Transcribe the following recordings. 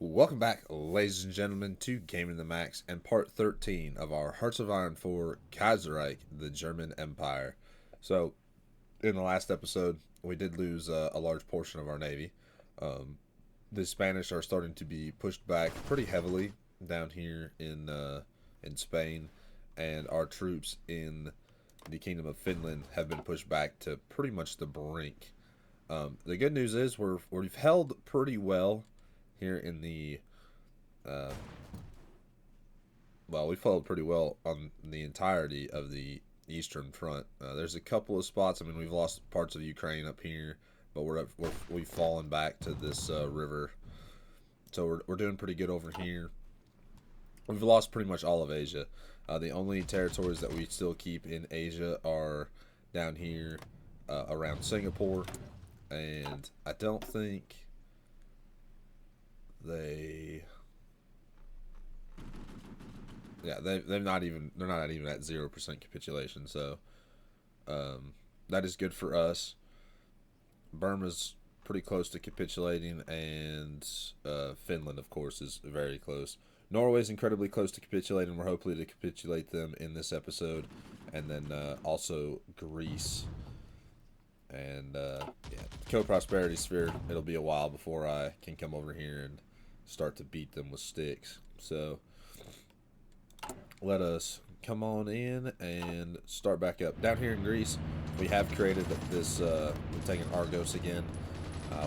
Welcome back, ladies and gentlemen, to Gaming the Max and part 13 of our Hearts of Iron 4 Kaiserreich, the German Empire. So, in the last episode, we did lose a large portion of our navy. The Spanish are starting to be pushed back pretty heavily down here in Spain, and our troops in the Kingdom of Finland have been pushed back to pretty much the brink. The good news is we've held pretty well here in the uh, we followed pretty well on the entirety of the Eastern Front. There's a couple of spots. I mean, we've lost parts of Ukraine up here, but we've fallen back to this river, so we're doing pretty good over here. We've lost pretty much all of Asia. The only territories that we still keep in Asia are down here around Singapore, and I don't think they they're not even at 0% capitulation, so that is good for us. Burma's pretty close to capitulating, and Finland, of course, is very close. Norway's incredibly close to capitulating. We're hopefully to capitulate them in this episode, and then also Greece. And yeah, co-prosperity sphere. It'll be a while before I can come over here and start to beat them with sticks. So let us come on in and start back up. Down here in Greece, we have created this, we're taking Argos again.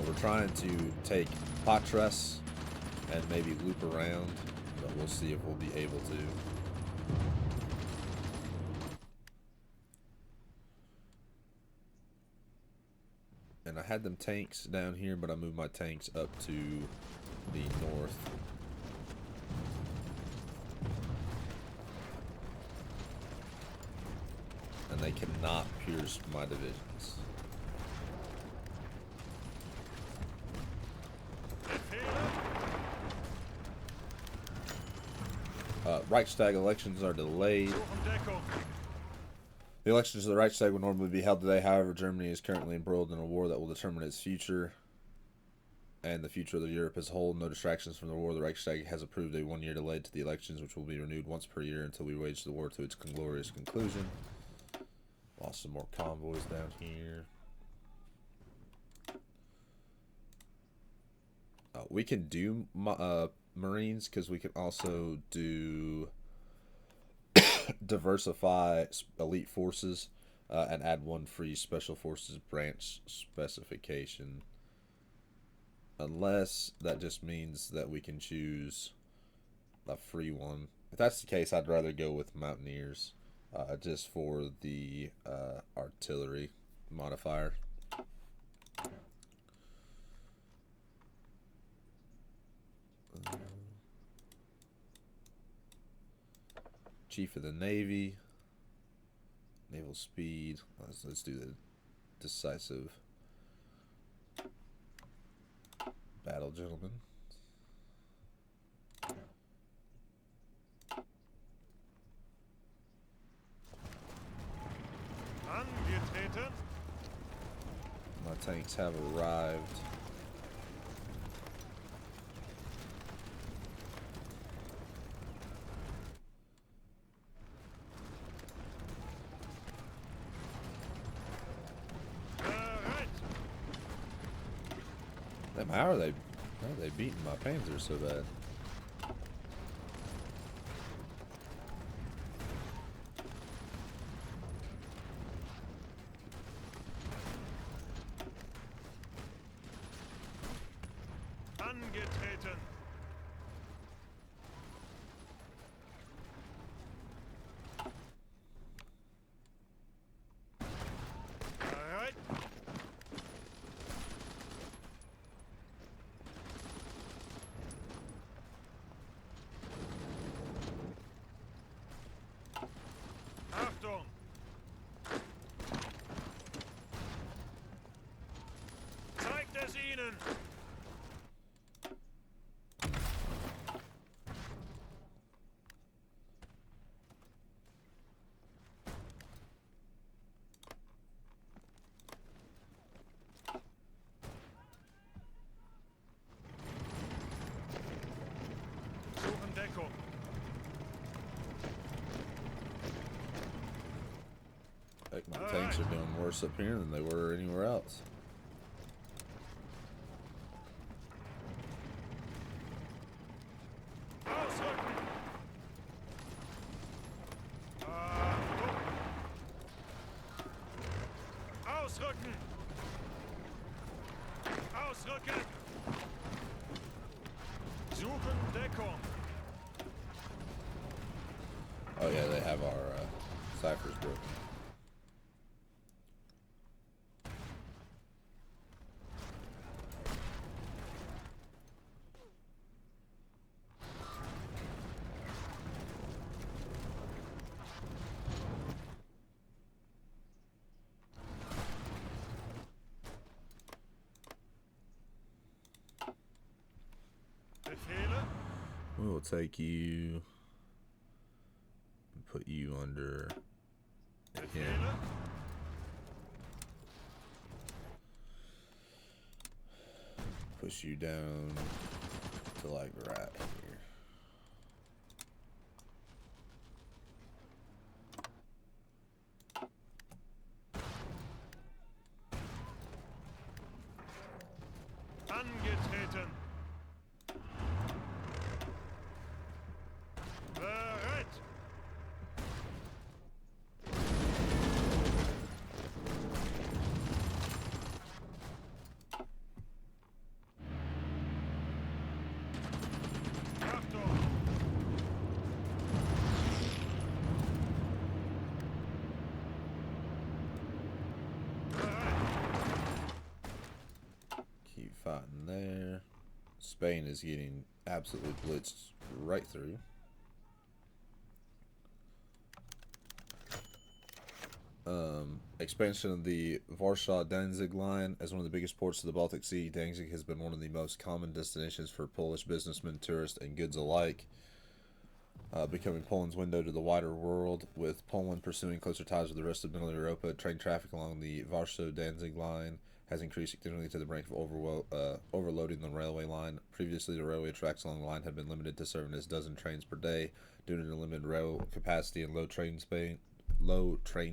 We're trying to take Patras and maybe loop around, but we'll see if we'll be able to. And I had them tanks down here, but I moved my tanks up to the north. And they cannot pierce my divisions. Reichstag elections are delayed. The elections of the Reichstag would normally be held today. However, Germany is currently embroiled in a war that will determine its future and the future of Europe as a whole. No distractions from the war. The Reichstag has approved a one-year delay to the elections, which will be renewed once per year until we wage the war to its glorious conclusion. Lost some more convoys down here. We can do Marines because we can also do diversify elite forces and add one free special forces branch specification. Unless that just means that we can choose a free one. If that's the case, I'd rather go with Mountaineers just for the artillery modifier. Chief of the Navy. Naval speed. Let's do the decisive battle, gentlemen. My tanks have arrived. How are they beating my Panzers so bad? Angetreten. Achtung! Zeigt es ihnen! tanks are doing worse up here than they were anywhere else. Ausrücken! Achtung! Ausrücken! Ausrücken! Suchen Deckung! Oh yeah, they have our ciphers broken. Befehle? We will take you and put you under him. Befehle? Push you down to like right here. Angetreten! Bereit! Achtung! Bereit! Keep fighting there. Spain is getting absolutely blitzed right through. Expansion of the Warsaw-Danzig line. As one of the biggest ports of the Baltic Sea, Danzig has been one of the most common destinations for Polish businessmen, tourists, and goods alike, becoming Poland's window to the wider world. With Poland pursuing closer ties with the rest of Middle Europa, train traffic along the Warsaw-Danzig line has increased significantly to the brink of overloading the railway line. Previously, the railway tracks along the line had been limited to serving as a dozen trains per day due to the limited rail capacity and low train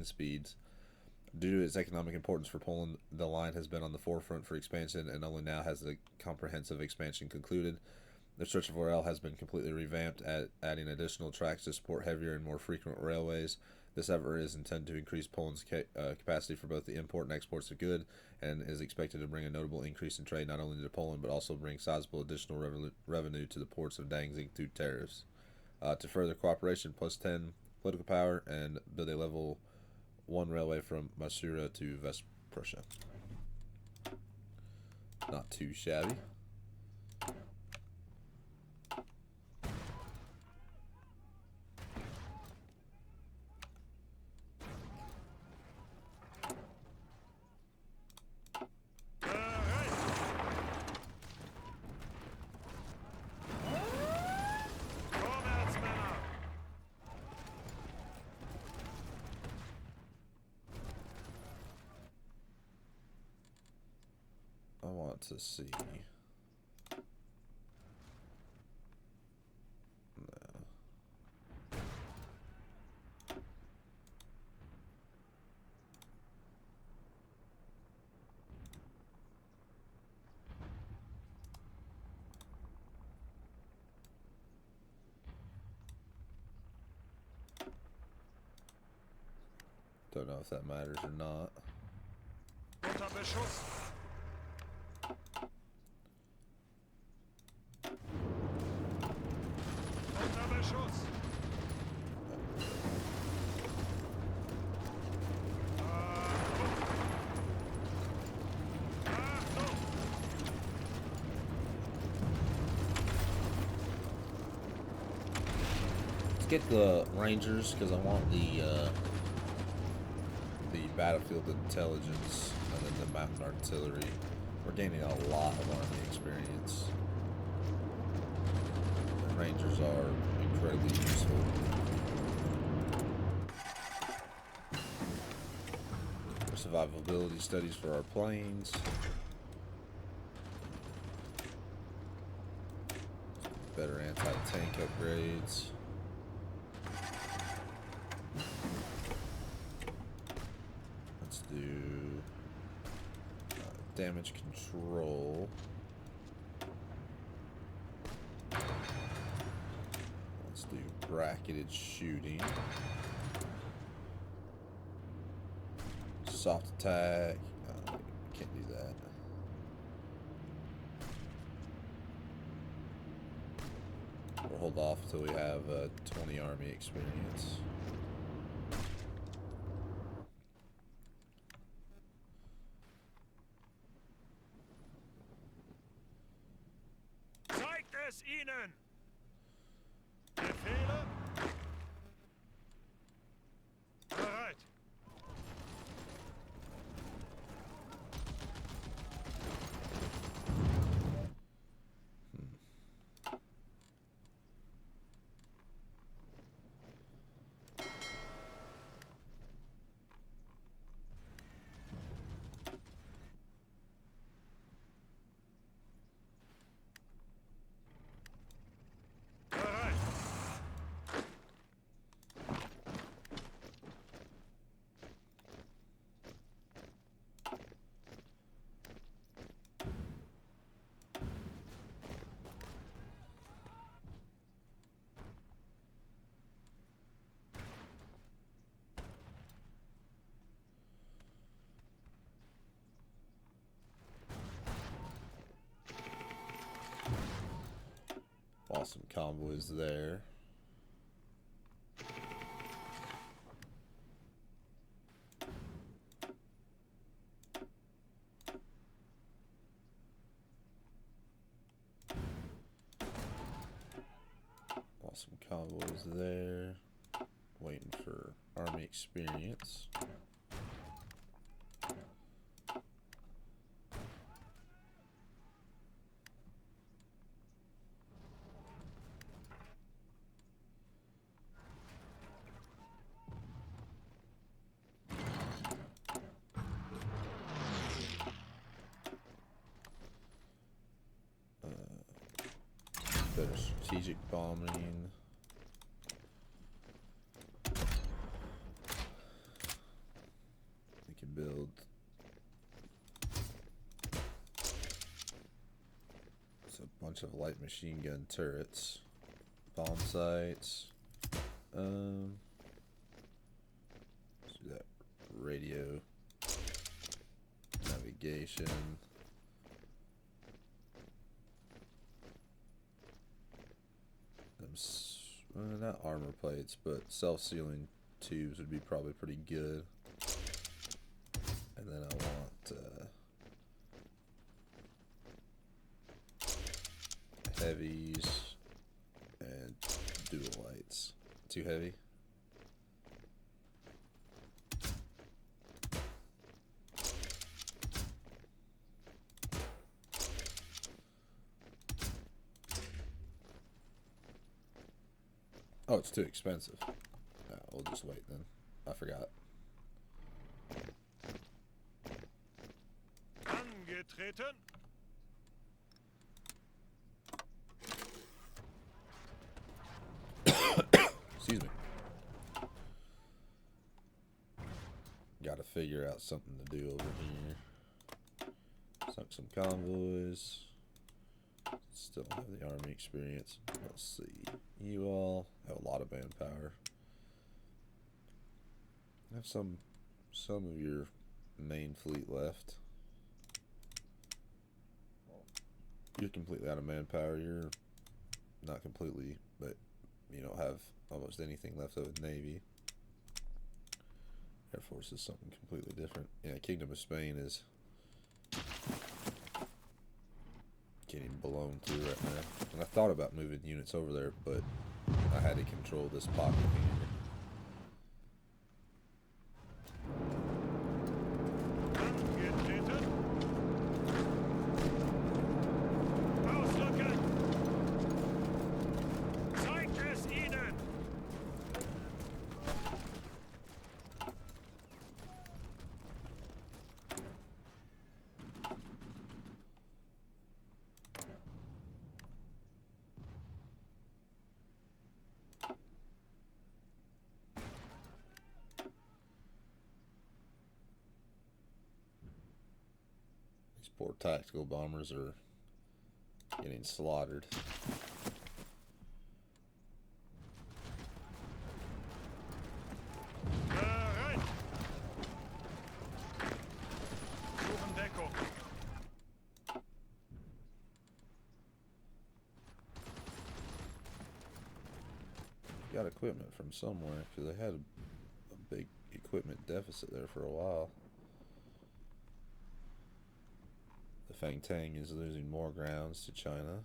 speeds. Due to its economic importance for Poland, the line has been on the forefront for expansion, and only now has the comprehensive expansion concluded. The Stretch of Orel has been completely revamped, adding additional tracks to support heavier and more frequent railways. This effort is intended to increase Poland's capacity for both the import and exports of goods, and is expected to bring a notable increase in trade not only to Poland, but also bring sizable additional revenue to the ports of Danzig through tariffs. To further cooperation, +10 political power, and build a level 1 railway from Masura to West Prussia. Not too shabby. Bereit! Vorwärts, Männer! I want to see. No. Don't know if that matters or not. Unter Beschuss! Unter Beschuss! Achtung! Let's get the Rangers because I want the battlefield intelligence and then the mountain artillery. We're gaining a lot of army experience. The Rangers are incredibly useful. Survivability studies for our planes. Better anti-tank upgrades. Let's damage control. Let's do bracketed shooting. Soft attack. Can't do that. We'll hold off till we have 20 army experience. Zeigt es ihnen! Befehle? Bereit! Bereit! Awesome convoys there. Awesome convoys there. Waiting for army experience. Better strategic bombing. We can build a bunch of light machine gun turrets, bomb sites. Let's do that. Radio, navigation. Not armor plates, but self-sealing tubes would be probably pretty good. And then I want heavies and dual lights. Too heavy? Oh, it's too expensive. We'll just wait then. I forgot. Angetreten! Excuse me. Gotta figure out something to do over here. Sunk some convoys. Still have the army experience. Let's see. You all have a lot of manpower. Have some of your main fleet left. You're completely out of manpower. You're not completely, but you don't have almost anything left of a navy. Air Force is something completely different. Yeah, Kingdom of Spain is getting blown through right now. And I thought about moving units over there, but I had to control this pocket here. Angetreten! Ausrücken! Zeigt es ihnen! These poor tactical bombers are getting slaughtered. Bereit! Suchen Deckung. Got equipment from somewhere because they had a big equipment deficit there for a while. The Fang Tang is losing more grounds to China.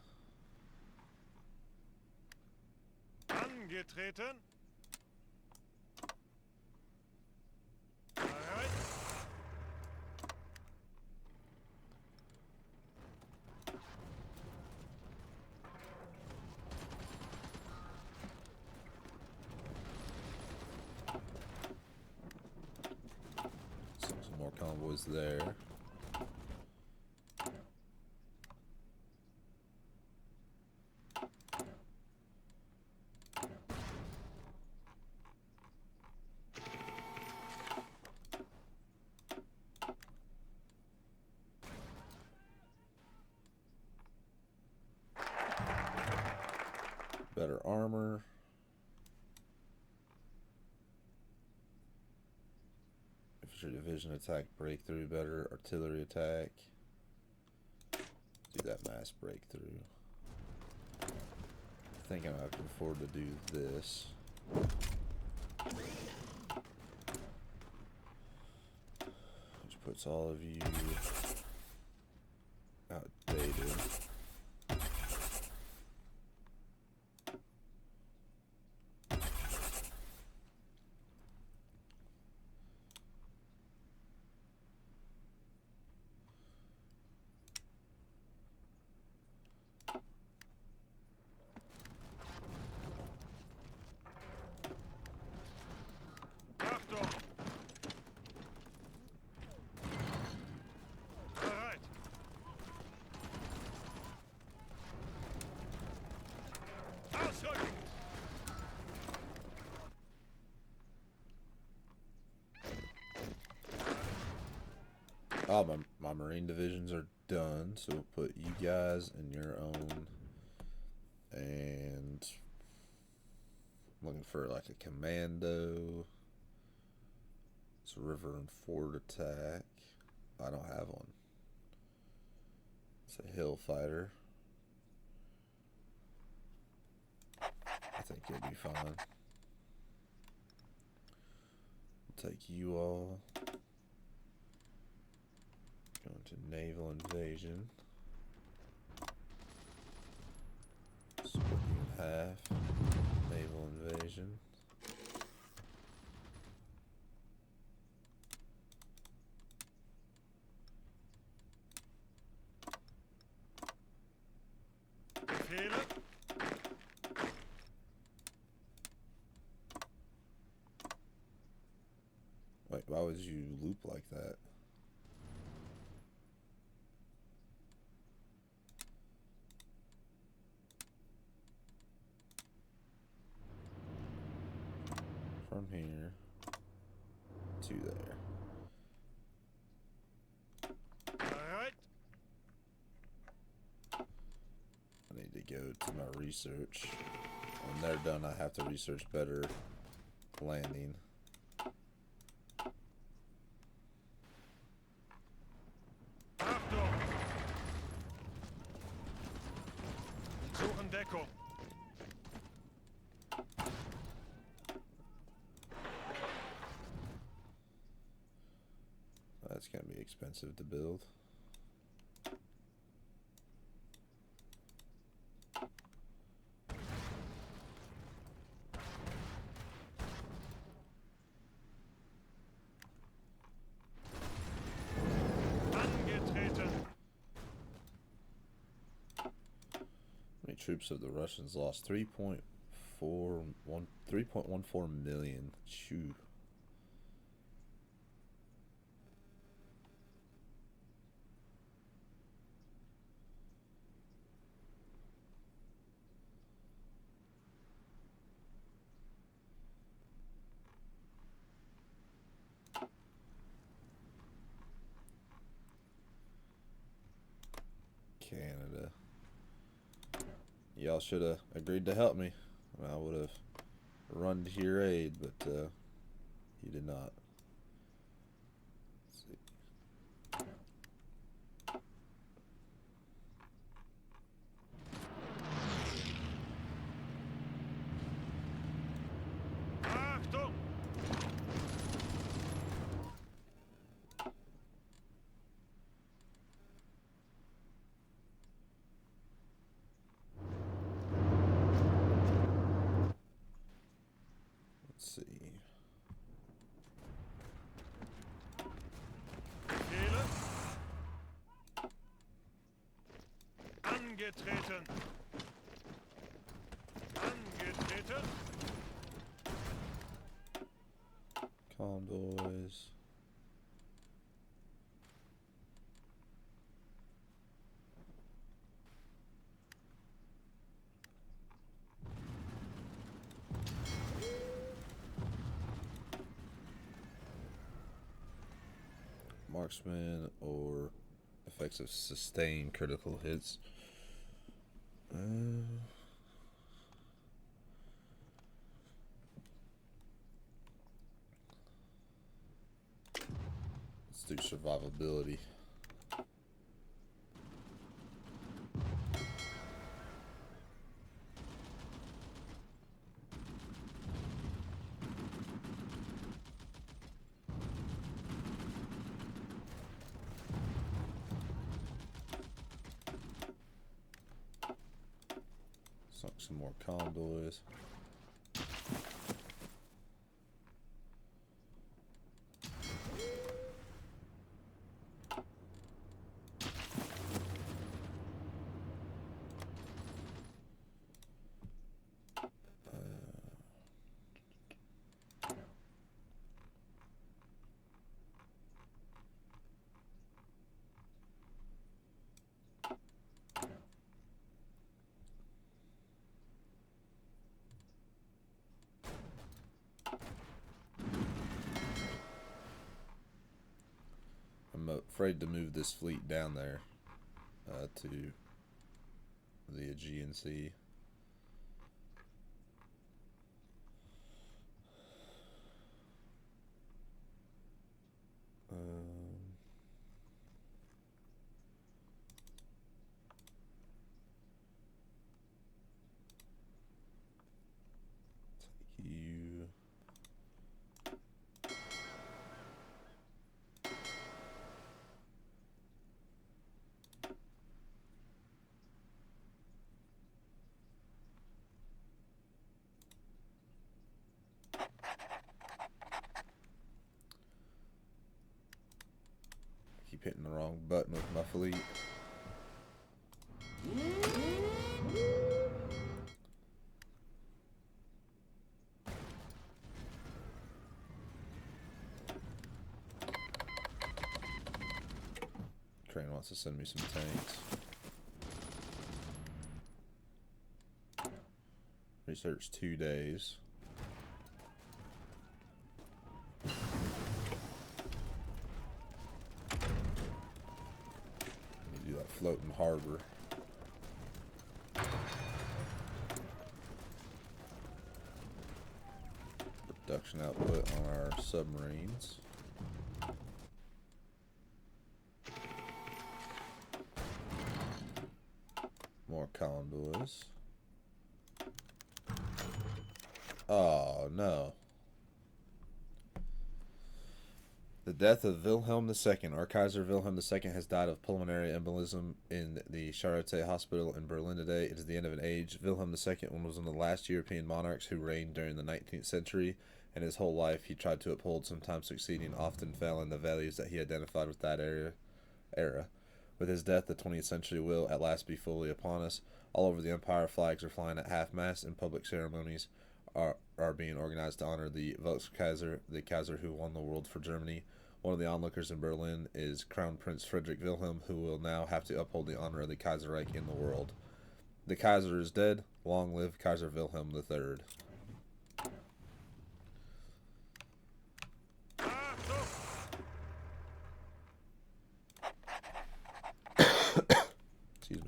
Angetreten. Bereit. Some more convoys there. Better armor. Infantry division attack breakthrough. Better artillery attack. Do that mass breakthrough. I think I can afford to do this. Which puts all of you outdated. Achtung! Bereit! Ausrücken! Oh, my marine divisions are done, so we'll put you guys in your own. And I'm looking for like a commando. It's a river and fort attack. I don't have one. It's a hill fighter. I think you'll be fine. We'll take you all. Going to naval invasion. Split you in half. Naval invasion. Befehle. Wait, why would you loop like that? From here to there. Bereit. I need to go to my research. When they're done, I have to research better landing. Achtung! Suchen Deckung. That's going to be expensive to build. Angetreten. How many troops have the Russians lost? 3.14 million. Shoo. Canada. Y'all should have agreed to help me. I would have run to your aid, but you did not. Let's see. Achtung! Let's see. Befehle. Angetreten. Angetreten. Convoys. Marksman or effects of sustained critical hits. Let's do survivability. Sunk some more convoys. I'm afraid to move this fleet down there to the Aegean Sea. Take you. Keep hitting the wrong button with my fleet. Ukraine wants to send me some tanks. Research 2 days. Do that floating harbor. Production output on our submarines. More convoys. Oh no. The death of Wilhelm II. Our Kaiser Wilhelm II has died of pulmonary embolism in the Charité Hospital in Berlin today. It is the end of an age. Wilhelm II was one of the last European monarchs who reigned during the 19th century, and his whole life he tried to uphold, sometimes succeeding, often failing, the values that he identified with that era. With his death, the 20th century will at last be fully upon us. All over the empire, flags are flying at half-mast, and public ceremonies are being organized to honor the Volkskaiser, the Kaiser who won the world for Germany. One of the onlookers in Berlin is Crown Prince Friedrich Wilhelm, who will now have to uphold the honor of the Kaiserreich in the world. The Kaiser is dead. Long live Kaiser Wilhelm the III. Excuse me.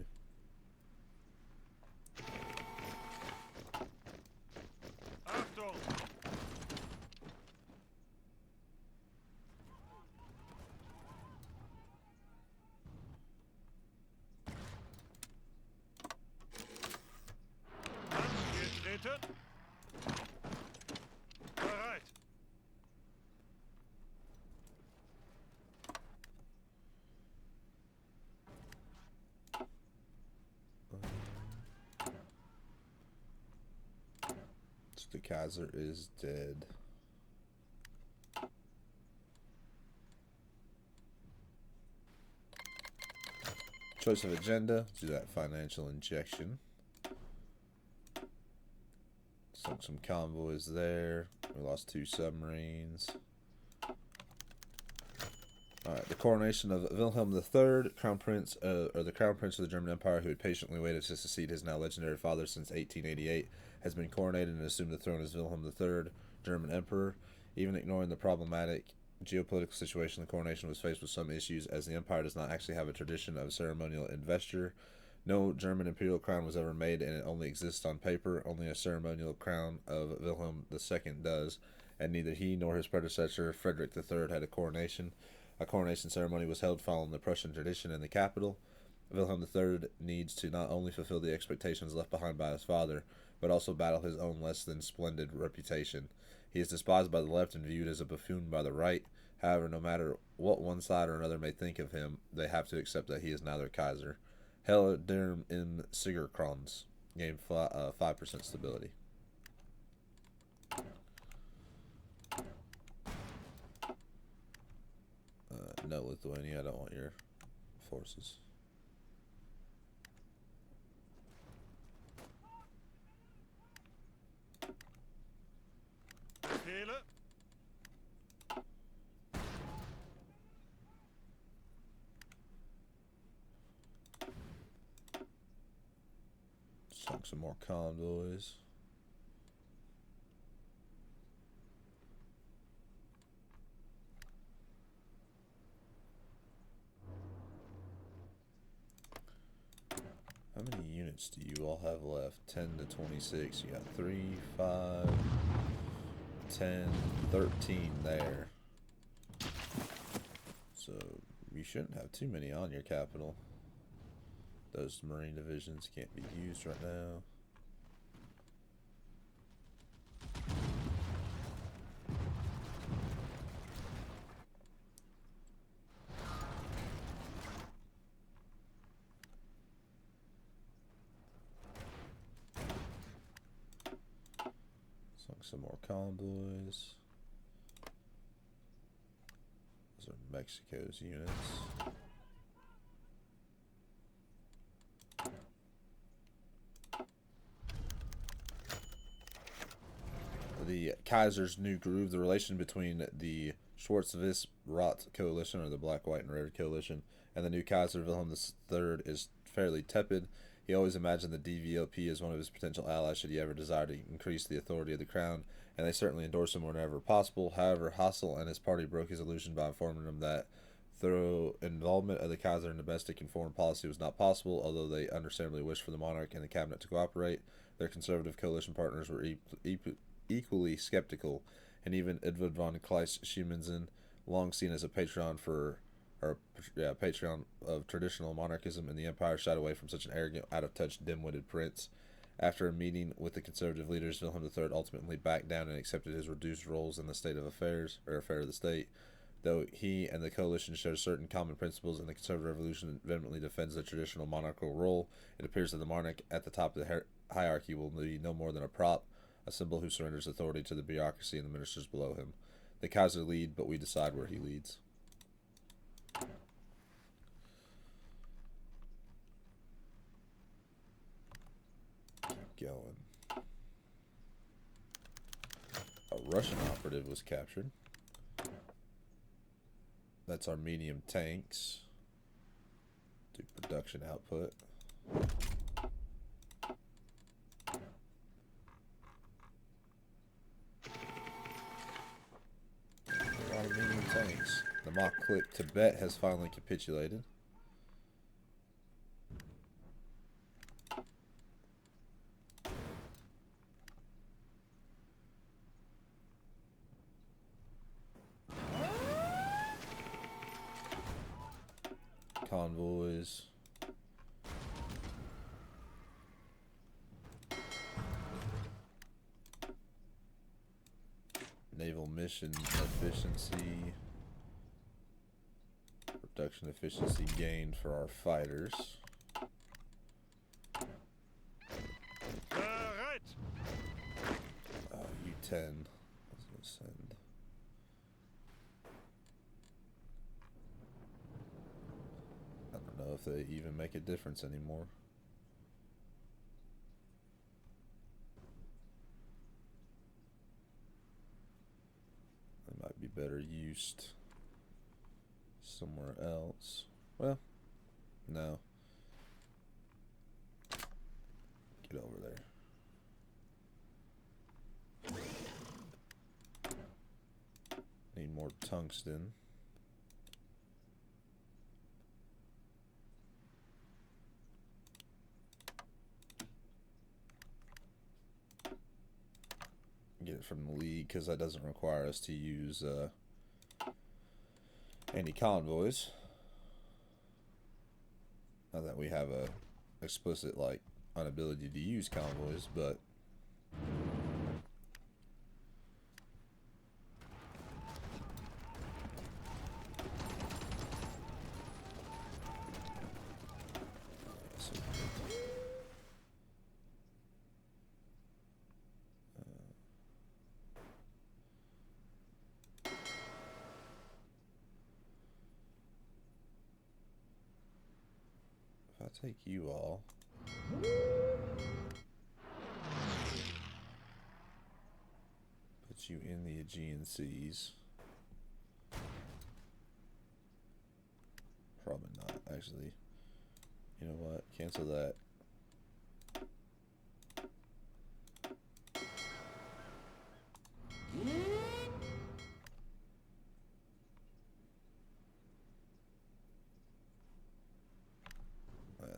The Kaiser is dead. Choice of agenda. Do that financial injection. Sunk some convoys there. We lost 2 submarines. Alright, the coronation of Wilhelm the III, Crown Prince, or the Crown Prince of the German Empire, who had patiently waited to succeed his now legendary father since 1888, has been coronated and assumed the throne as Wilhelm the III, German Emperor. Even ignoring the problematic geopolitical situation, the coronation was faced with some issues, as the empire does not actually have a tradition of ceremonial investiture. No German imperial crown was ever made, and it only exists on paper. Only a ceremonial crown of Wilhelm II does, and neither he nor his predecessor, Frederick III, had a coronation. A coronation ceremony was held following the Prussian tradition in the capital. Wilhelm III needs to not only fulfill the expectations left behind by his father, but also battle his own less than splendid reputation. He is despised by the left and viewed as a buffoon by the right. However, no matter what one side or another may think of him, they have to accept that he is now their Kaiser. Hell Derm im Sigerkrans. Gain 5% stability. No, Lithuania, I don't want your forces. Befehle. Sunk some more convoys. How many units do you all have left? 10 to 26. You got 3, 5, 10, 13 there. So you shouldn't have too many on your capital. Those marine divisions can't be used right now. Sunk some more convoys. Those are Mexico's units. The Kaiser's new groove, the relation between the Schwarz-Weiß-Rot coalition, or the Black, White, and Red coalition, and the new Kaiser Wilhelm III is fairly tepid. He always imagined the DVOP as one of his potential allies should he ever desire to increase the authority of the crown, and they certainly endorse him whenever possible. However, Hassel and his party broke his illusion by informing him that thorough involvement of the Kaiser in domestic and foreign policy was not possible, although they understandably wished for the monarch and the cabinet to cooperate. Their conservative coalition partners were equally skeptical, and even Edward von Kleist-Schumannsen, long seen as a patron of traditional monarchism in the empire, shied away from such an arrogant, out-of-touch, dim-witted prince. After a meeting with the conservative leaders, Wilhelm III ultimately backed down and accepted his reduced roles in the state of affairs, or affair of the state. Though he and the coalition share certain common principles, and the conservative revolution vehemently defends the traditional monarchical role, it appears that the monarch at the top of the hierarchy will be no more than a prop, a symbol who surrenders authority to the bureaucracy and the ministers below him. The Kaiser lead, but we decide where he leads. Keep going. A Russian operative was captured. That's our medium tanks. Do production output. A lot of medium tanks. The mock click Tibet has finally capitulated. Convoys. Naval mission efficiency. Production efficiency gained for our fighters. Bereit. Oh, 10. I was going to send. I don't know if they even make a difference anymore. They might be better used somewhere else. Well, no. Get over there. Need more tungsten. Get it from the League because that doesn't require us to use any convoys. Not that we have a explicit like inability to use convoys, but if I take you all, put you in the Aegean Seas. Probably not, actually. You know what? Cancel that.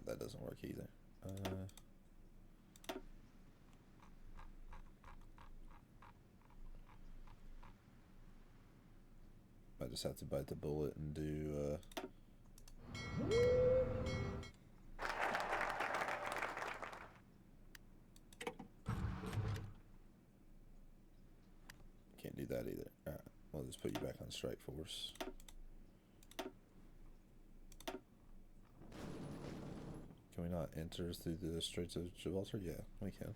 That doesn't work either. I just have to bite the bullet and do can't do that either. Alright, we'll just put you back on strike force. Can we not enter through the Straits of Gibraltar? Yeah, we can.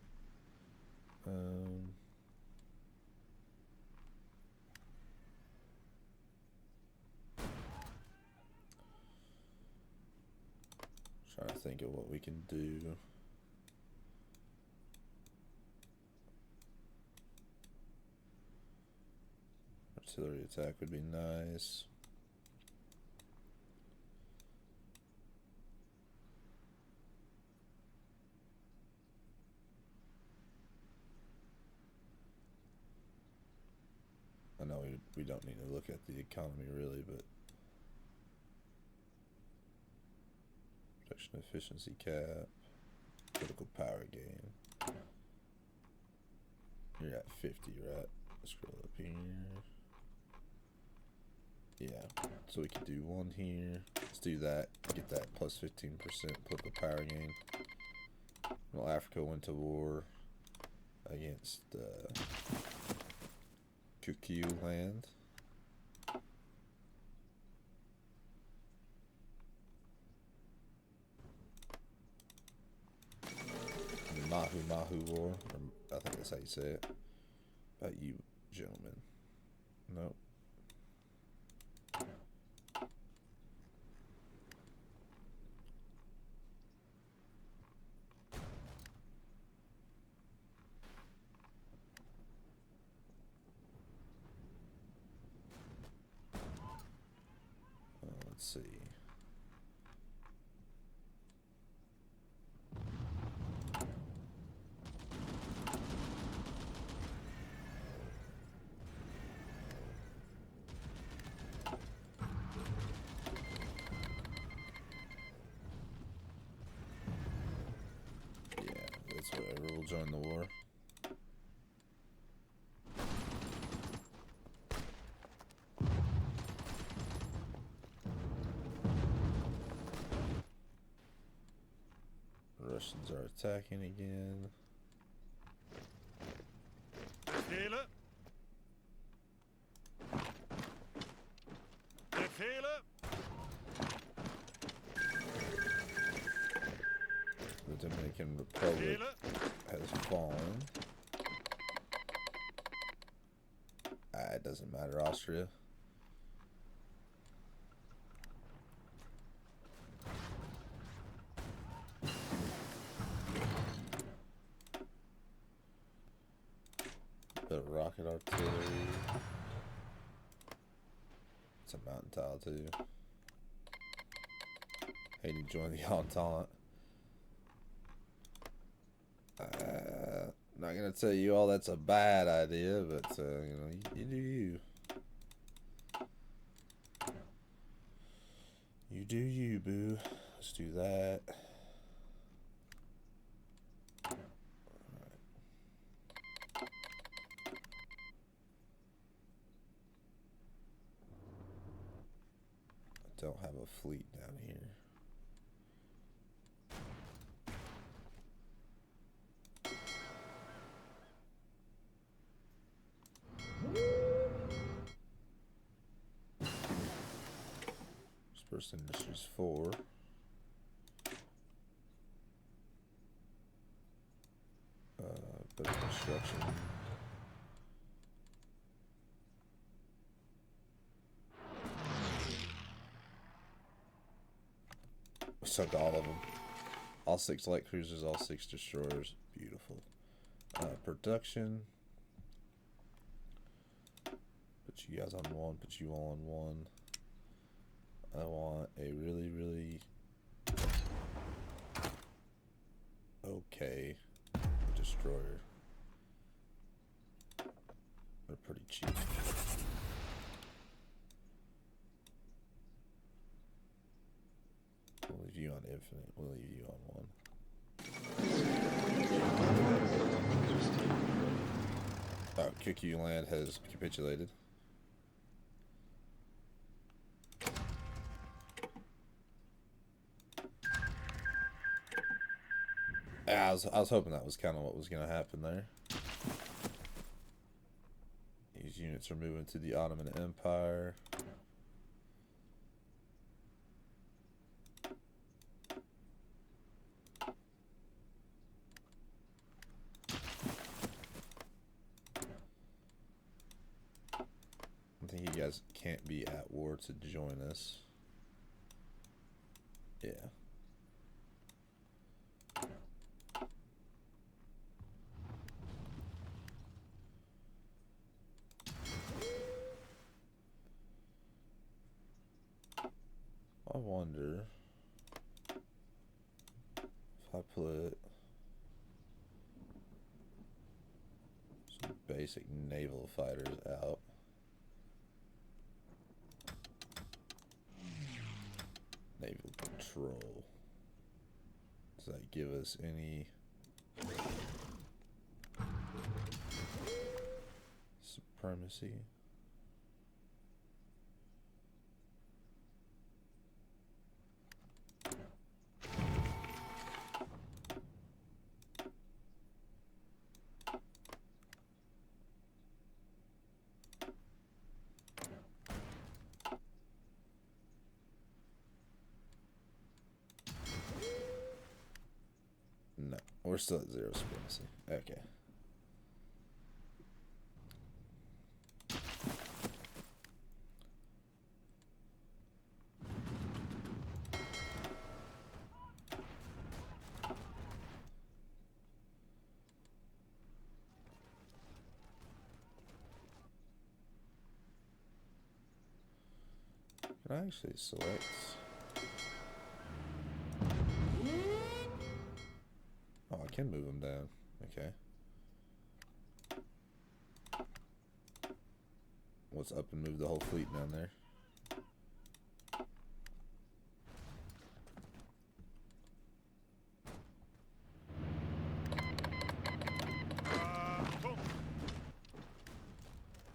Trying to think of what we can do. Artillery attack would be nice. I know we don't need to look at the economy really, but production efficiency cap, critical power gain. You're at 50, right? Scroll up here. Yeah, so we could do one here. Let's do that. Get that plus 15% political power gain. Well, Africa went to war against Kukyu land. Mahu Mahu War. I think that's how you say it. About you, gentlemen. Nope. Let's see. Yeah, that's whatever. We'll join the war. Russians are attacking again. Befehle. Befehle. The Dominican Republic has fallen. it doesn't matter, Austria. Bit of rocket artillery. It's a mountain tile too. Hey, to join the Entente. Not gonna tell you all that's a bad idea, but you know, you do you. You do you, boo. Let's do that. Don't have a fleet down here. Dispersed Industries 4. Bit of construction. Sunk all of them. All 6 light cruisers, all 6 destroyers. Beautiful. Production. Put you guys on 1. Put you all on 1. I want a really, really okay destroyer. They're pretty cheap. We'll leave you on infinite. We'll leave you on 1. Oh, QQ land has capitulated. I was hoping that was kind of what was going to happen there. These units are moving to the Ottoman Empire. I think you guys can't be at war to join us. Yeah. I wonder if I put some basic naval fighters out. Naval control. Does that give us any supremacy? No, we're still at 0 supremacy. Okay. Can I actually select? Oh, I can move them down. Okay. Let's up and move the whole fleet down there.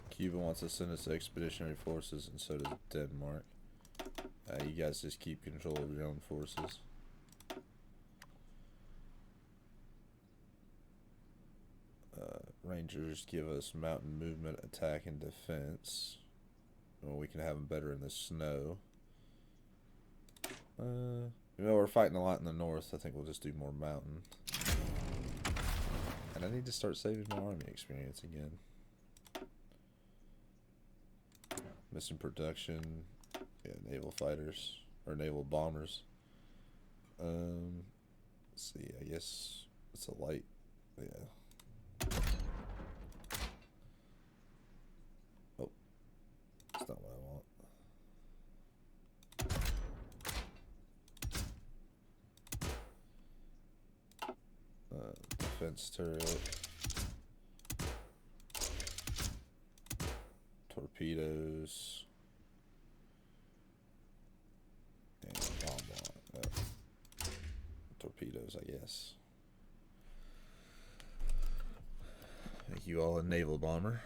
Cuba wants to send us expeditionary forces, and so does Denmark. You guys just keep control of your own forces. Rangers give us mountain movement, attack, and defense. Well, we can have them better in the snow. You know, we're fighting a lot in the north. I think we'll just do more mountain. And I need to start saving my army experience again. Missing production. Yeah, naval fighters or naval bombers. Let's see. I guess it's a light. Yeah. Oh, that's not what I want. Defense turret. Torpedoes. And bomb. Torpedoes, I guess. Make you all a naval bomber.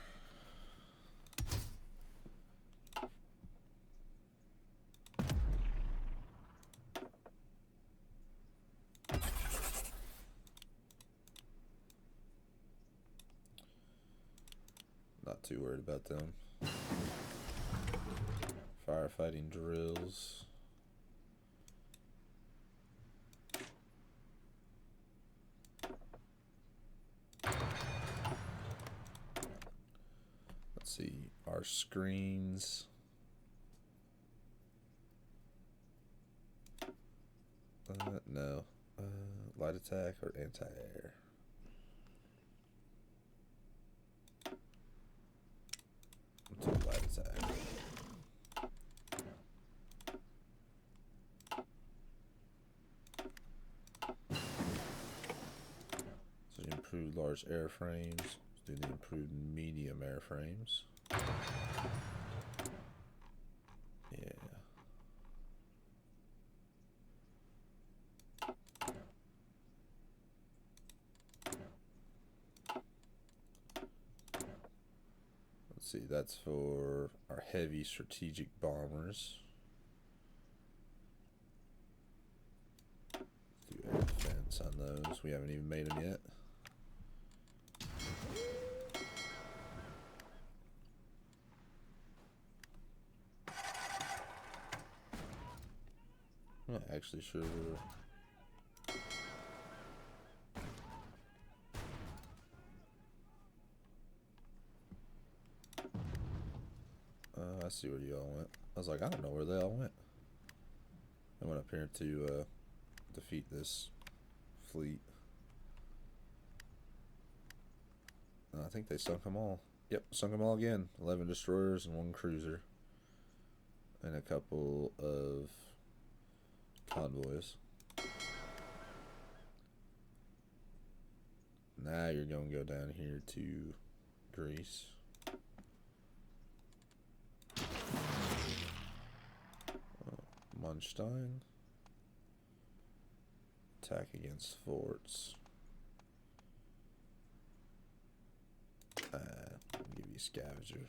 Not too worried about them. Firefighting drills. Let's see, our screens. No. Light attack or anti-air? Let's do light attack. So you improve large airframes. Let's do the improved medium airframes. Yeah. Let's see, that's for our heavy strategic bombers. Let's do air defense on those. We haven't even made them yet. I'm not actually sure. I see where you all went. I was like, I don't know where they all went. I went up here to defeat this fleet. I think they sunk them all. Yep, sunk them all again. 11 destroyers and 1 cruiser. And a couple of convoys. Now you're going to go down here to Greece. Munstein. Attack against forts. I'll give you scavenger.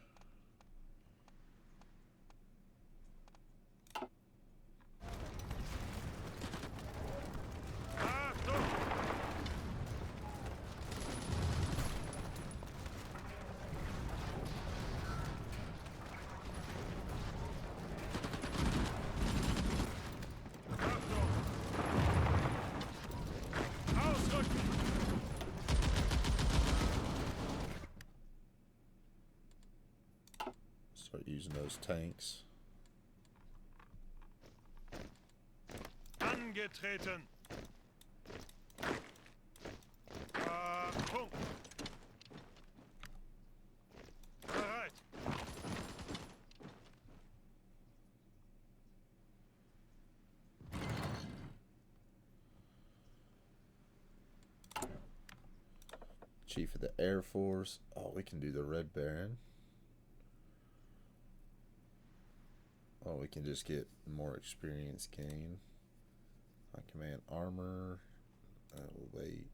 Start using those tanks. Angetreten. Punkt. Bereit. Chief of the Air Force. Oh, we can do the Red Baron. Oh, we can just get more experience gain. High command armor. We'll wait.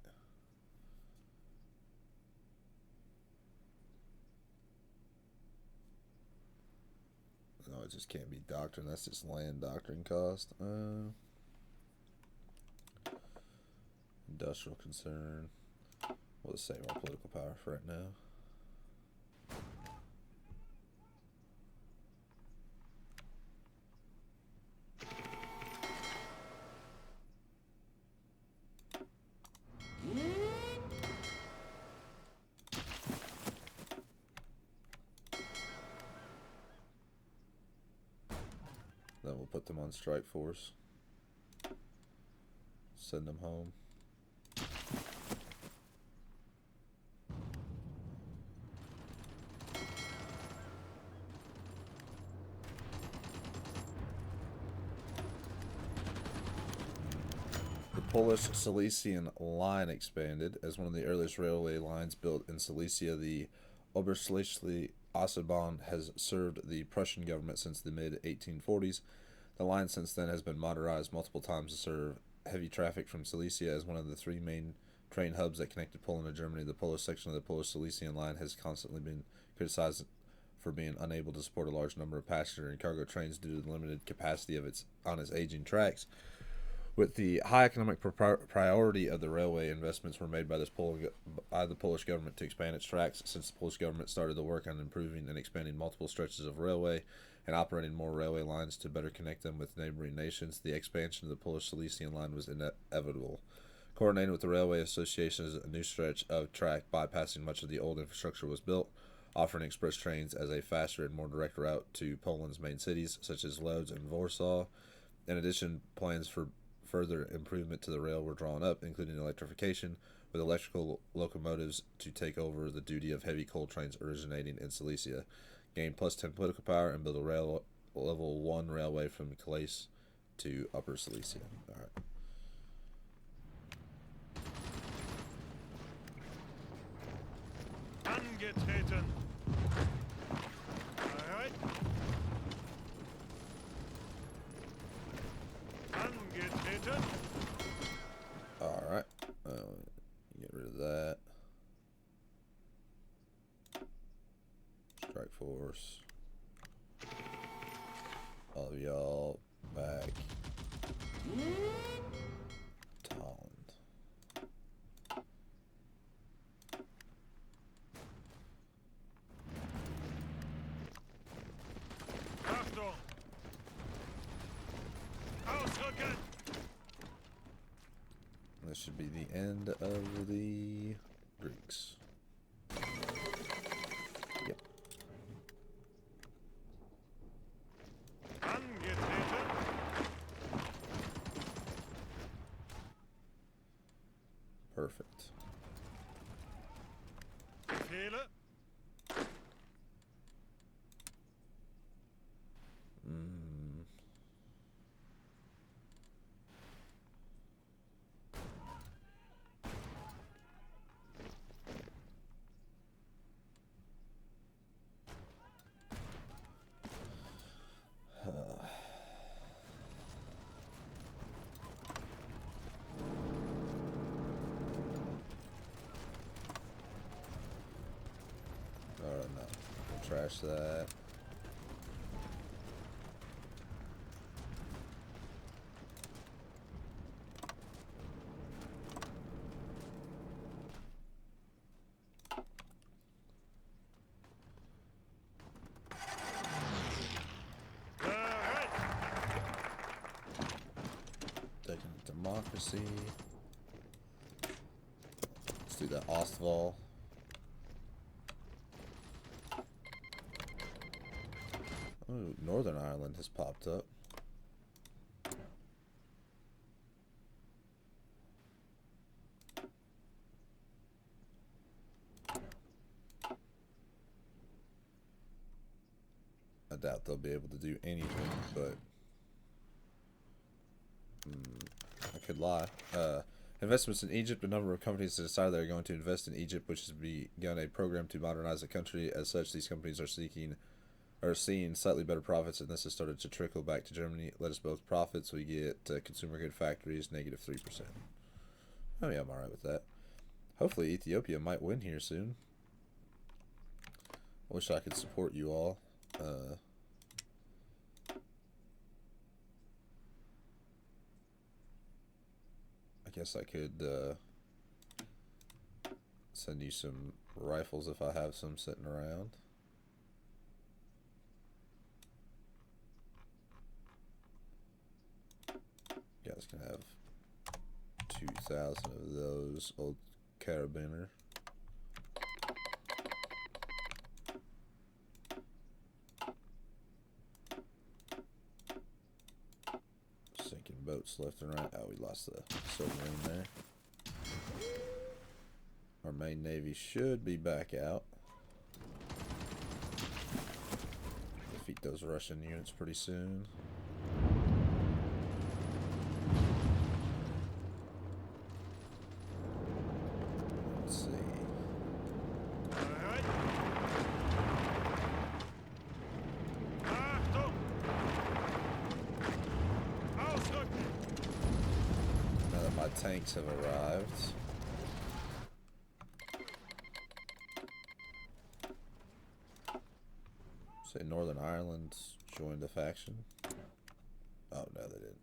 No, it just can't be doctrine. That's just land doctrine cost. Industrial concern. We'll just save our political power for right now. put them on strike force. Send them home. The Polish-Silesian line expanded. As one of the earliest railway lines built in Silesia, the Oberschlesische Autobahn has served the Prussian government since the mid-1840s. The line since then has been modernized multiple times to serve heavy traffic from Silesia. As one of the three main train hubs that connected Poland to Germany, the Polish section of the Polish-Silesian line has constantly been criticized for being unable to support a large number of passenger and cargo trains due to the limited capacity of its aging tracks. With the high economic priority of the railway, investments were made by the Polish government to expand its tracks. Since the Polish government started the work on improving and expanding multiple stretches of railway and operating more railway lines to better connect them with neighboring nations, the expansion of the Polish-Silesian line was inevitable. Coordinated with the Railway Association, a new stretch of track bypassing much of the old infrastructure was built, offering express trains as a faster and more direct route to Poland's main cities, such as Lodz and Warsaw. In addition, plans for further improvement to the rail were drawn up, including electrification, with electrical locomotives to take over the duty of heavy coal trains originating in Silesia, gain +10 political power, and build a level 1 railway from Calais to Upper Silesia. All right. Angetreten. Alright. Angetreten. Alright. Get rid of that. Strike force. All of y'all back. Holland. Achtung. Ausrücken. This should be the end of the Greeks. Yep. Angetreten. Perfect. Befehle. Alright, no. Trash that. Bereit. Taking democracy. Let's do that Ostval. Oh, Northern Ireland has popped up. I doubt they'll be able to do anything, but I could lie. Investments in Egypt. A number of companies have decided they're going to invest in Egypt, which has begun a program to modernize the country. As such, these companies are seeing slightly better profits, and this has started to trickle back to Germany. Let us both profits. We get consumer good factories, -3%. Oh yeah, I'm alright with that. Hopefully Ethiopia might win here soon. I wish I could support you all. I guess I could send you some rifles if I have some sitting around. You guys can have 2,000 of those, old carabiner. ships left and right. Oh, we lost the submarine there. Our main navy should be back out. Defeat those Russian units pretty soon. Let's see. Bereit. Achtung! Ausrücken! Now that my tanks have arrived. Say Northern Ireland joined the faction. Oh, no, they didn't.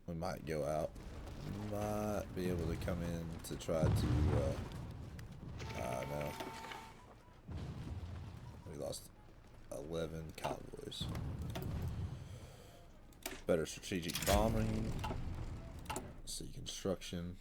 We might go out. Might be able to come in to try to no. We lost 11 convoys. Better strategic bombing. Sea construction.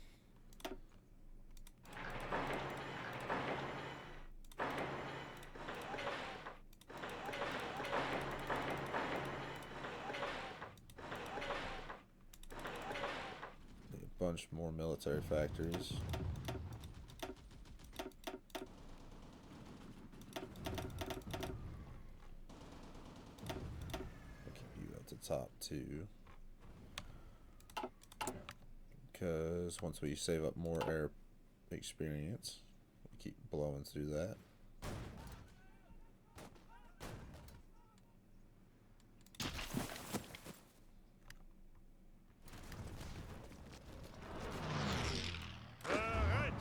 Need a bunch more military factories. Top 2, because once we save up more air experience, we keep blowing through that. Bereit.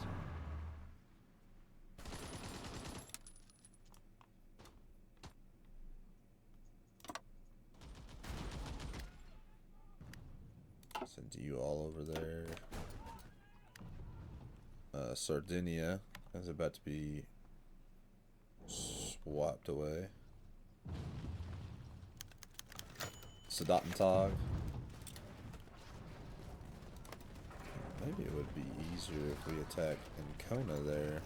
Send you all over there. Sardinia is about to be swapped away. Tag. Maybe it would be easier if we attack Ancona there.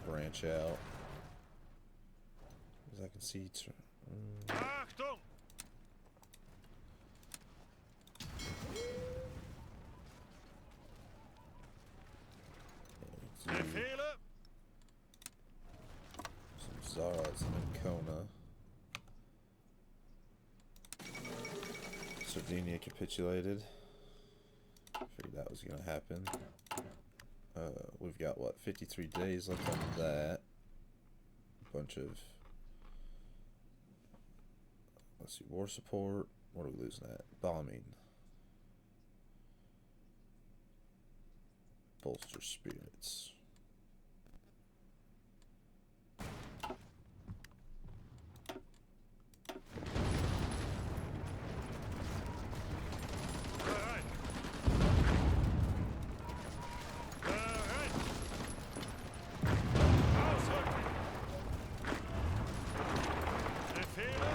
Branch out. Because I can see. Achtung! Befehle! Some Zaras in Ancona. Sardinia capitulated. Figured that was gonna happen. We've got what, 53 days left on that. Bunch of, let's see, war support. What are we losing at? Bombing. Bolster spirits. Bereit. Bereit. Ausrücken! Befehle!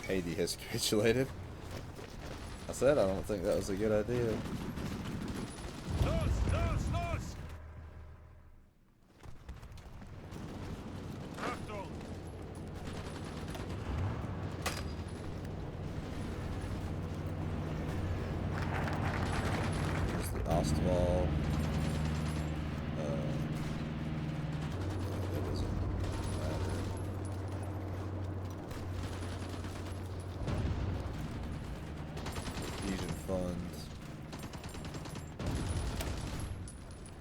Haiti has capitulated. I said I don't think that was a good idea. Los, los, los! Achtung! There's the Ostwall. That doesn't matter. Fusion Fund.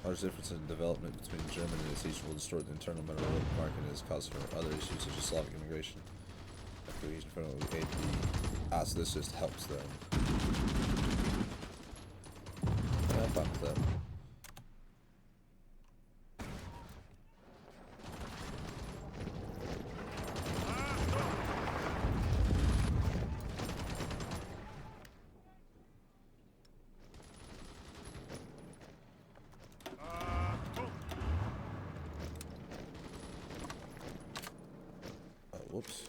Large difference in development between Germany and its east will distort the internal mineral market and has caused for other issues such as Slavic immigration. Fusion Fund will aid the. So this just helps them. Yeah, I'm fine with that. Whoops.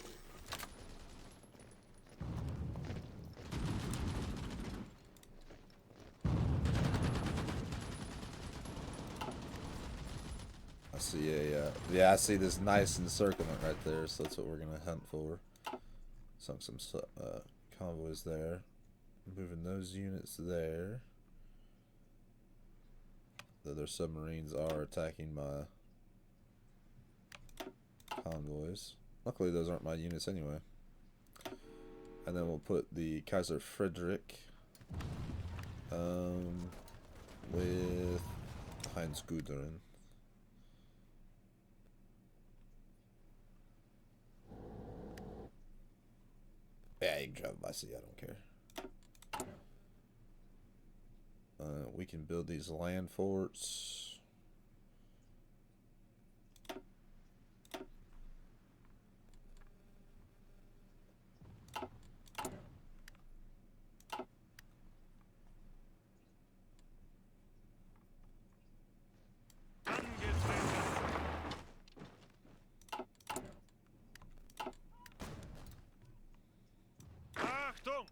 I see a, yeah, I see this nice encirclement right there, so that's what we're gonna hunt for. Sunk some convoys there. Moving those units there. The other submarines are attacking my convoys. Luckily, those aren't my units anyway. And then we'll put the Kaiser Frederick with Heinz Gudrun. Yeah, you can travel by sea, I don't care. We can build these land forts. Achtung!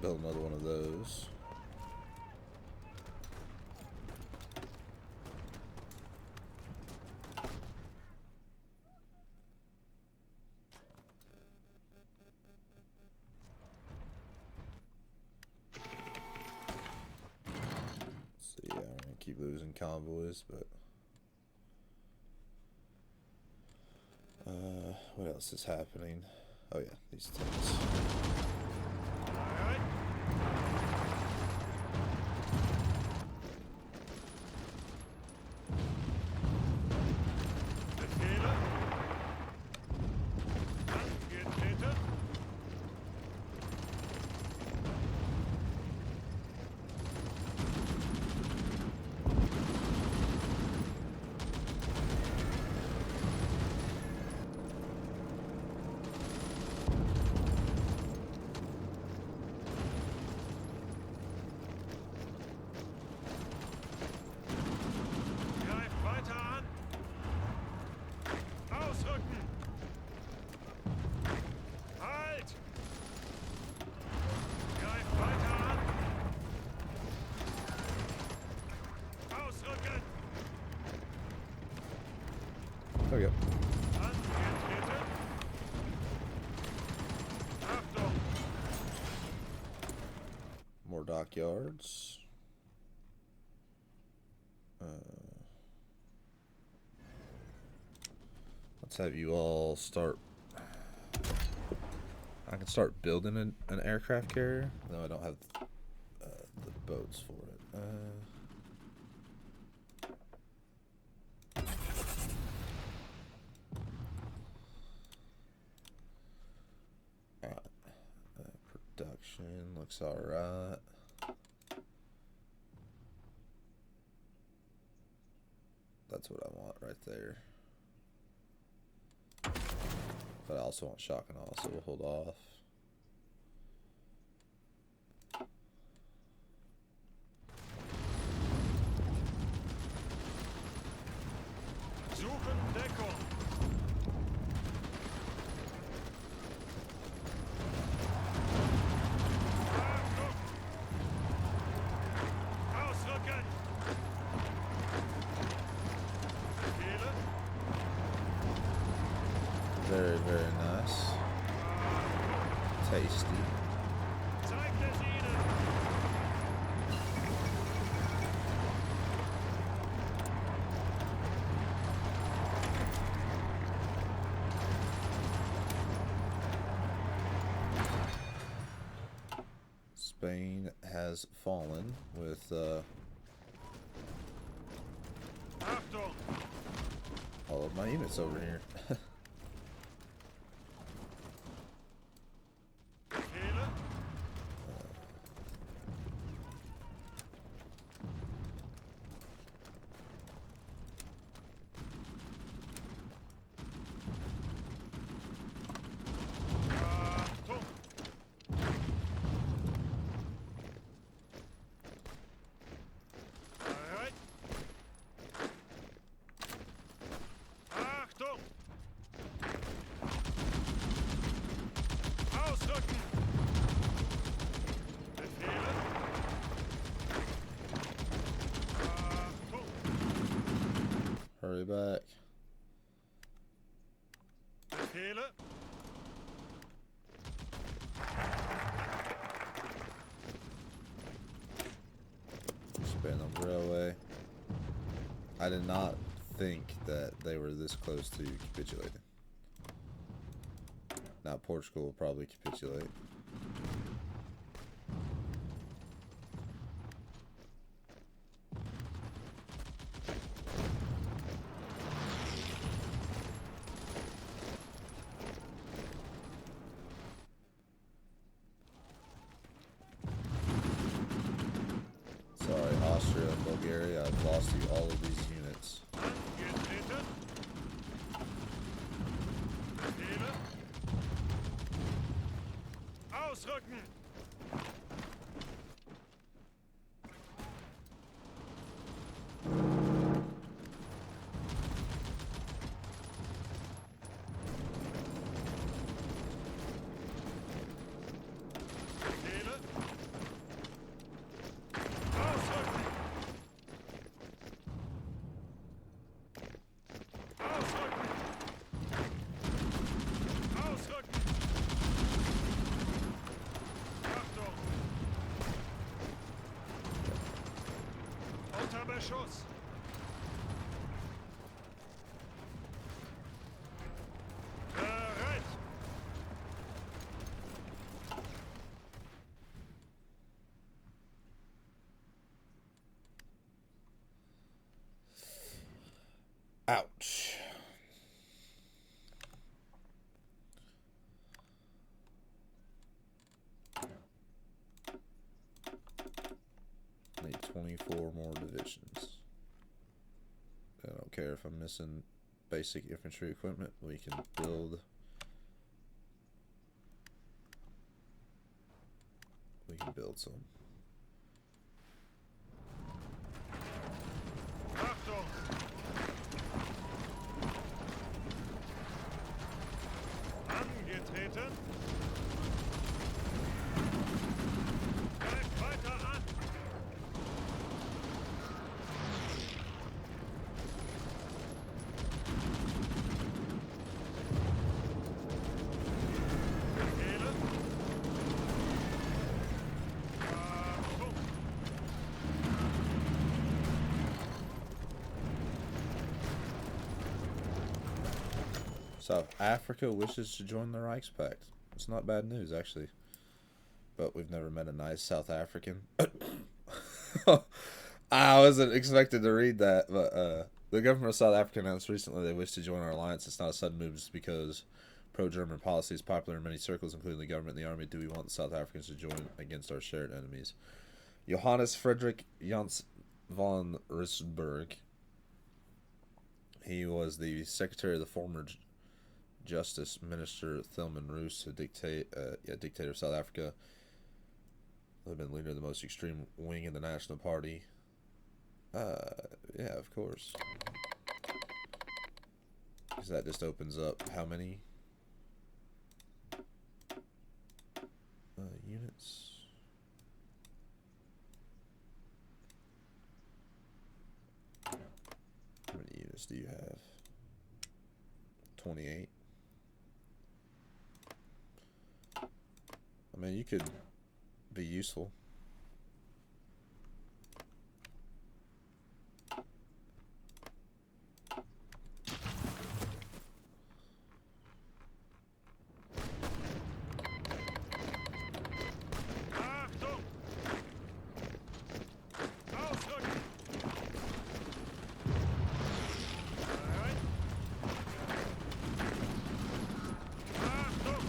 Build another one of those. So yeah, we're gonna keep losing convoys, but what else is happening? Oh yeah, these tanks. Alright. Befehle. Angetreten. Greift weiter an. Ausrücken. Halt! Greift weiter an. Ausrücken. There we go. Angetreten. Achtung! More dockyards. Let's have you all start. I can start building an aircraft carrier. No, I don't have the boats for it. Alright. Production looks alright. That's what I want right there. But I also want shock and awe, so we'll hold off. Suchen Deckung. Achtung! Ausrücken! Befehle. Very, very nice. Tasty. Zeigt es ihnen! Spain has fallen with Achtung! all of my units over here. Befehle. back. Befehle. Expand on railway. I did not think that they were this close to capitulating. Now Portugal will probably capitulate. Sorry, Austria and Bulgaria, I've lost you all of these units. Angetreten. Befehle. Ausrücken. Befehle. Ausrücken. Ausrücken. Ausrücken. Achtung. Unter Beschuss. Bereit. Ouch. Need 24 more divisions. I don't care if I'm missing basic infantry equipment. We can build. We can build some. Achtung. Angetreten. Greift weiter an. Befehle. Achtung. South Africa wishes to join the Reichstag. It's not bad news, actually. But we've never met a nice South African. I wasn't expected to read that, but the government of South Africa announced recently they wish to join our alliance. It's not a sudden move just because pro-German policy is popular in many circles, including the government and the army. Do we want the South Africans to join against our shared enemies? Johannes Friedrich Jans von Rysburg. He was the secretary of the former Justice Minister Thilman Roos, a dictator of South Africa. They've been leader of the most extreme wing in the National Party. Yeah, of course. Because that just opens up how many units? How many units do you have? 28. I mean, you could be useful. Achtung. Ausrücken. Bereit. Achtung.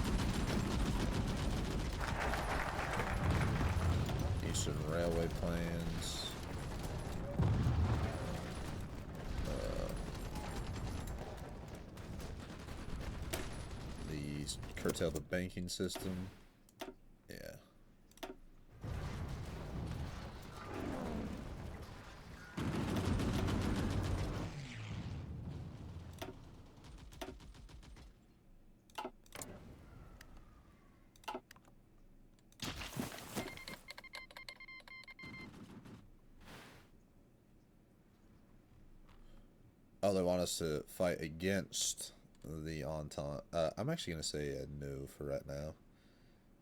Eastern Railway plans. These curtail the banking system. Yeah. Oh, they want us to fight against the Entente. I'm actually going to say a no for right now.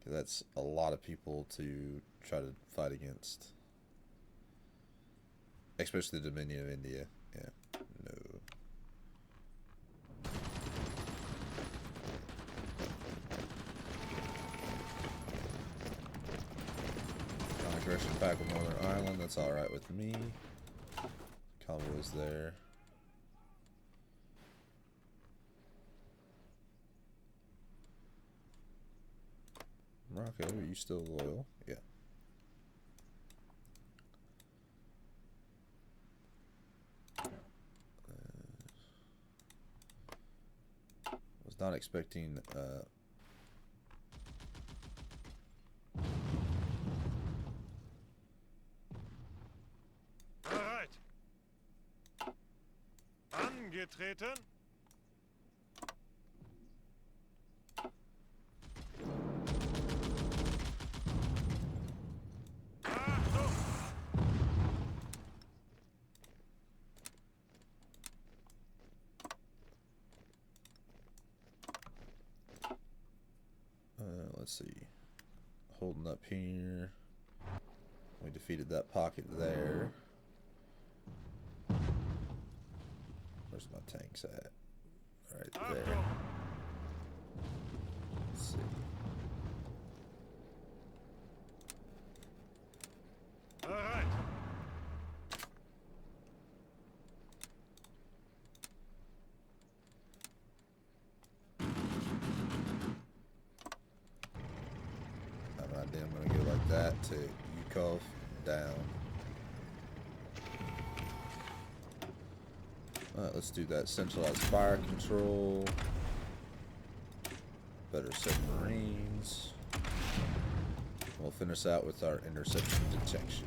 That's a lot of people to try to fight against. Especially the Dominion of India. Yeah, no. Non-aggression pact with Northern Ireland, that's alright with me. Convoys there. Morocco, are you still loyal? Yeah. Was not expecting Bereit. Angetreten. Achtung! let's see. Holding up here. We defeated that pocket there. Where's my tanks at? Right there. Achtung! Let's see. Bereit. I have an idea I'm going to go like that to Yukov down. Alright, let's do that. Centralized fire control. Better submarines. We'll finish out with our interception detection.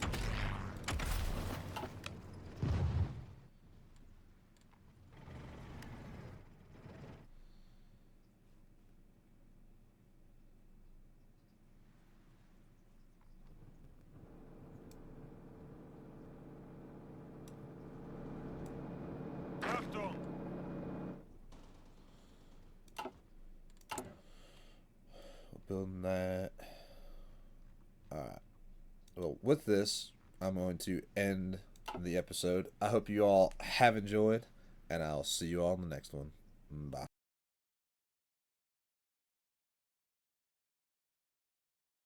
Achtung! Building that. Alright. Well, with this, I'm going to end the episode. I hope you all have enjoyed, and I'll see you all in the next one. Bye.